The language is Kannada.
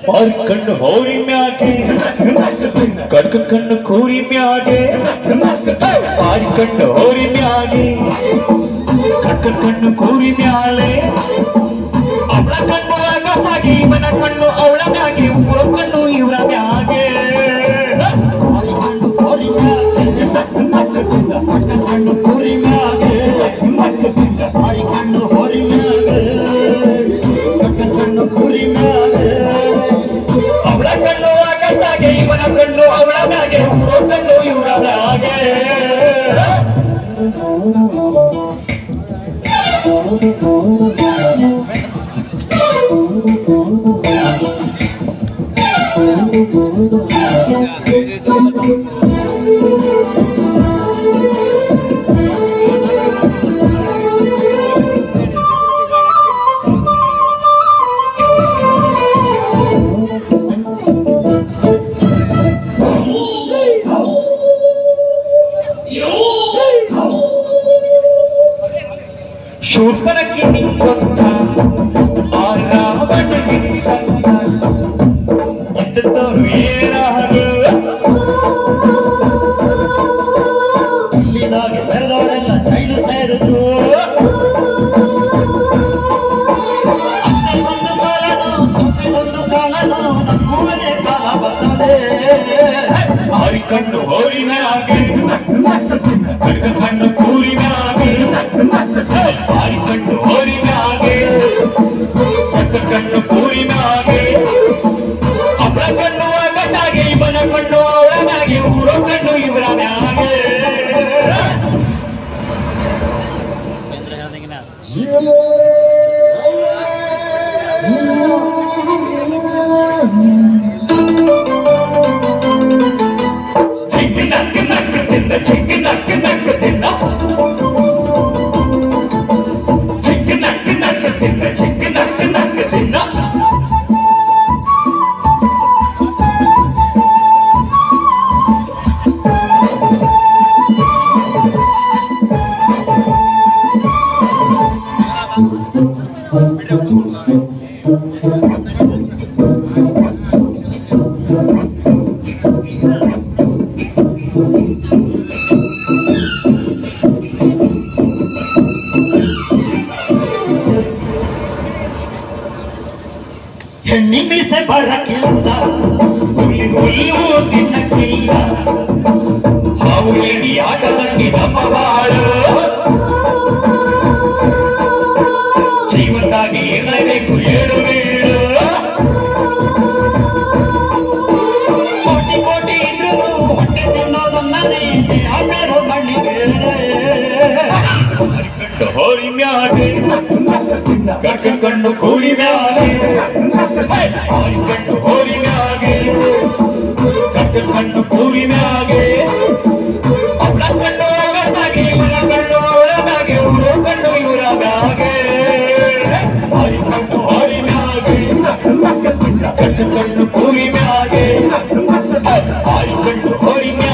और कಣ್ಣು ಹೋರಿ ಮ್ಯಾಗೆ ಕಡ್ಕ ಕಣ್ಣು ಕೂರಿ ಮ್ಯಾಗೆ ಆರಿ ಕಣ್ಣು ಹೋರಿ ಮ್ಯಾಗೆ ಕಡ್ಕ ಕಣ್ಣು ಕೂರಿ ಮ್ಯಾಲೆ ಅವಳ ಕಣ್ಣು ಆಗಸಾಗಿ ಇವನ ಕಣ್ಣು ಅವಳ ಮ್ಯಾಗೆ ಊರ ಕಣ್ಣು ಇವರ ಮ್ಯಾಗೆ ಆರಿ ಕಣ್ಣು ಹೋರಿ ಮ್ಯಾಗೆ ಕಡ್ಕ ಕಣ್ಣು ಕೂರಿ ಮ್ಯಾಗೆ ಆರಿ ಕಣ್ಣು ಹೋರಿ ಮ್ಯಾಗೆ ಕಡ್ಕ ಕಣ್ಣು ಕೂರಿ ಮ್ಯಾಗೆ ಅವಳ ಕಣ್ಣು ಆಗಸಾಗೆ ಇವನ ಕಣ್ಣು ಅವಳ ಮ್ಯಾಗೆ ಊರ ಕಣ್ಣು ಇವರ ಮ್ಯಾಗೆ ಶೂರ್ಪನಕ್ಕೆ ನಿಂತ ಆ ರಾವಣನಿಗೆ ಸಂತ ಎಂತವರು ಏನಾಗಲು ಇಲ್ಲಿದಾಗಿ ಬೆರೆದವರೆಲ್ಲ ಜೈಲು ಸೇರಿದ್ರು ಅತ್ತೆ ಒಂದು ಕಾಲನು ಸೊಸೆ ಒಂದು ಕಾಲನು ನಮ್ಮೂರೇ ಕಾಲ ಬರ್ತದೆ ಆರಿ ಕಣ್ಣು ಹೋರಿನ ಹಾಗೆ ಕಡ್ಕ ಕಣ್ಣು ಕೂರಿನ ಹಾಗೆ ಆರಿ ಕಣ್ಣು ಹೋರಿನ ಹಾಗೆ ಕಡ್ಕ ಕಣ್ಣು ಕೂರಿನ ಹಾಗೆ ಅವಳ ಕಣ್ಣು ಆಗಸಾಗೆ ಇವನ ಕಣ್ಣು ಅವಳ ಮ್ಯಾಗೆ ಊರ ಕಣ್ಣು ಇವರ ಮ್ಯಾಗೆ ಚಿಕ್ಕ ನಕ್ಕ ನಕ್ಕ ತಿನ್ನ ಚಿಕ್ಕ ನಕ್ಕ ನಕ್ಕ ತಿನ್ನ ಚಿಕ್ಕ ನಕ್ಕ ನಕ್ಕ ತಿನ್ನ ಚಿಕ್ಕ ನಕ್ಕ ನಕ್ಕ ತಿನ್ನ ಹೆಣ್ಣಿ ಮೀಸೆ ಬರಕ್ಕಿಲ್ಲ ಹುಲಿ ಹುಲ್ಲು ತಿನ್ನಕ್ಕಿಲ್ಲ ಹಾವು ಏಡಿ ಆಟದಲ್ಲಿ ನಮ್ಮ ಬಾಳು ಜೀವನದಾಗಿ ಇರಲೇಬೇಕು ಏಳು ಬೀಳು ಕೋಟಿ ಕೋಟಿ ಇದ್ರು ಹೊಟ್ಟೆ ತಿನ್ನೋದನ್ನೇ ಯಾವ್ಯಾರೋ ಮಣ್ಣಿಗೆ ಕಣ್ಣು ಹೋರಿ ಮ್ಯಾಗೆ ಕಡ್ಕ ಕಣ್ಣು ಕೂರಿ ಮ್ಯಾಗೆ ಆರಿ ಕಣ್ಣು ಹೋರಿ ಮ್ಯಾಗೆ ಕಡ್ಕ ಕಣ್ಣು ಕೂರಿ ಮ್ಯಾಗೆ ಅವಳ ಕಣ್ಣು ಆಗಸಾಗೆ ಇವನ ಕಣ್ಣು ಅವಳ ಮ್ಯಾಗೆ ಊರ ಕಣ್ಣು ಇವರ ಮ್ಯಾಗೆ ಆರಿ ಕಣ್ಣು ಹೋರಿ ಮ್ಯಾಗೆ ಕಡ್ಕ ಕಣ್ಣು ಕೂರಿ ಮ್ಯಾಗೆ ಆರಿ ಕಣ್ಣು ಹೋರಿ ಮ್ಯಾಗೆ